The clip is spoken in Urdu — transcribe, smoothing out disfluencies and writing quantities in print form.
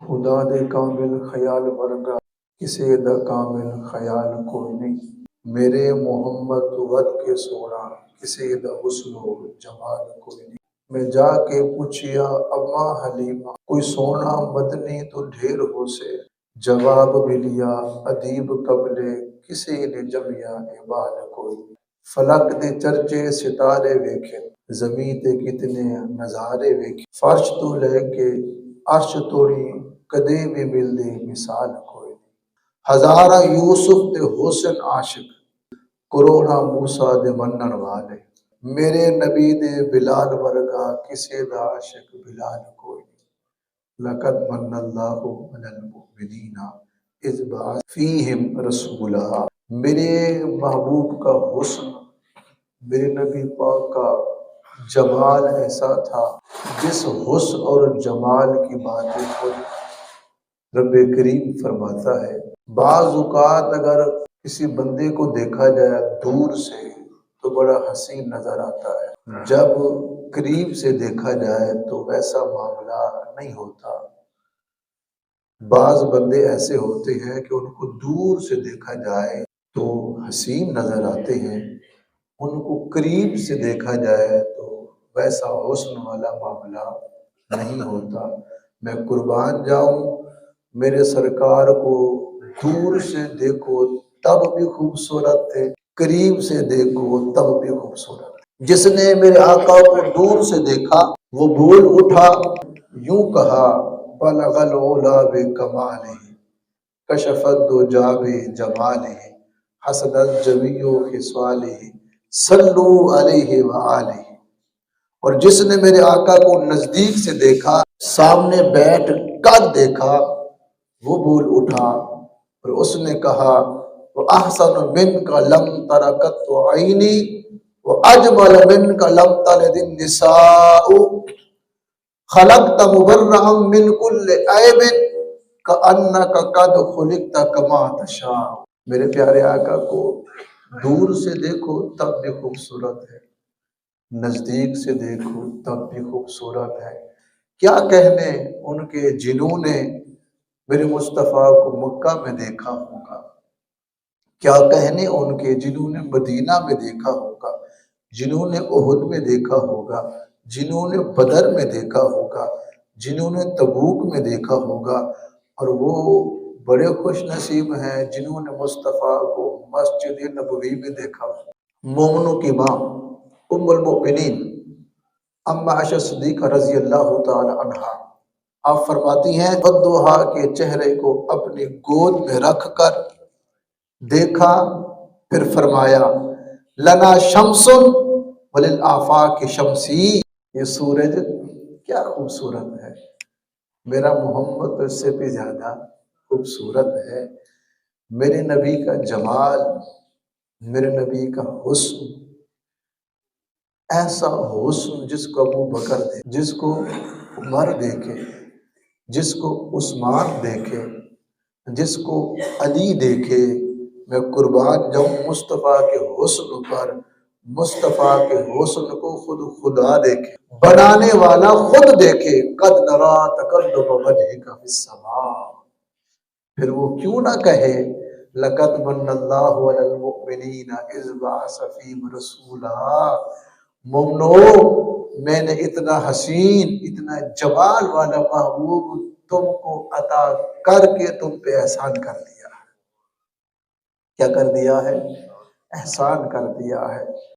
خدا دے کامل خیال ورگا کسی دا کامل خیال کوئی نہیں۔ میرے محمد تو ود کے سونا کسی دا حسن و جمال کوئی نہیں۔ میں جا کے پوچھیا اماں حلیمہ کوئی سونا مدنی تو ڈھیر ہو سے، جواب بھی لیا ادیب قبلے کسی نے جمیا اقبال کوئی نہیں۔ فلک دے چرچے ستارے ویکھے، زمین تے کتنے نظارے ویکھے، فرش تو لے کے عرش توڑی کدے بھی ملدی مثال کوئی نہیں۔ ہزارہ یوسف تے حسن عاشق، کروڑا موسیٰ دے منن والے، میرے نبی دے بلال ورگا کسی دا عاشق بلال کوئی نہیں۔ لقد من اللہ علی المؤمنین اذ بعث فیہم رسولا، میرے محبوب کا حسن، میرے نبی پاک کا جمال ایسا تھا جس حسن اور جمال کی باتیں خود رب کریم فرماتا ہے۔ بعض اوقات اگر کسی بندے کو دیکھا جائے دور سے تو بڑا حسین نظر آتا ہے، جب قریب سے دیکھا جائے تو ویسا معاملہ نہیں ہوتا۔ بعض بندے ایسے ہوتے ہیں کہ ان کو دور سے دیکھا جائے تو حسین نظر آتے ہیں، ان کو قریب سے دیکھا جائے تو ویسا حسن والا معاملہ نہیں ہوتا۔ میں قربان جاؤں، میرے سرکار کو دور سے دیکھو تب بھی خوبصورت تھے، قریب سے دیکھو تب بھی خوبصورت تھے۔ جس نے میرے آقا کو دور سے دیکھا وہ بول اٹھا، یوں کہا بلغ العلا بکمالہ، کشف الدجی بجمالہ، حسن الجمیع خصالہ، صلو علیہ وآلہ۔ اور جس نے میرے آقا کو نزدیک سے دیکھا، سامنے بیٹھ کر دیکھا، وہ بول اٹھا اور اس نے کہا وَأَحْسَنُ مِنْكَ لَمْ تَرَ قَطُّ عَيْنِي وَأَجْمَلَ مِنْكَ لَمْ تَلِدِ النِّسَاءُ خَلَقْتَ مُبَرَّأً مِنْ كُلِّ عَيْبٍ كَأَنَّكَ قَدْ خُلِقْتَ كَمَا تَشَاءُ۔ میرے پیارے آقا کو دور سے دیکھو تب بھی خوبصورت ہے، نزدیک سے دیکھو تب بھی خوبصورت ہے۔ کیا کہنے ان کے جنہوں نے میرے مصطفیٰ کو مکہ میں دیکھا ہوگا، کیا کہنے ان کے جنہوں نے مدینہ میں دیکھا ہوگا، جنہوں نے احد میں دیکھا ہوگا، جنہوں نے بدر میں دیکھا ہوگا، جنہوں نے تبوک میں دیکھا ہوگا، اور وہ بڑے خوش نصیب ہیں جنہوں نے مصطفیٰ کو مسجد نبوی میں دیکھا ہوگا۔ مومنوں کی ماں ام المؤمنین اما عائشہ صدیقہ رضی اللہ تعالی عنہا، آپ فرماتی ہیں والضحیٰ کے چہرے کو اپنی گود میں رکھ کر دیکھا، پھر فرمایا لنا شمس وللآفاق شمسی، یہ سورج کیا خوبصورت ہے، میرا محمد تو اس سے بھی زیادہ خوبصورت ہے۔ میرے نبی کا جمال، میرے نبی کا حسن، ایسا حسن جس کو ابو بکر دیکھے، جس کو عمر دیکھے، جس کو عثمان دیکھے، جس کو علی دیکھے، میں قربان جاؤں مصطفیٰ کے حسن پر۔ مصطفیٰ کے حسن کو خود خدا دیکھے، بنانے والا خود دیکھے، قد نرا تقلب وجہک فی السماء، پھر وہ کیوں نہ کہے لقد من اللہ علی المؤمنین اذ بعث فیہم رسولا، مومنو میں نے اتنا حسین اتنا جمال والا محبوب تم کو عطا کر کے تم پہ احسان کر دیا ہے۔ کیا کر دیا ہے؟ احسان کر دیا ہے۔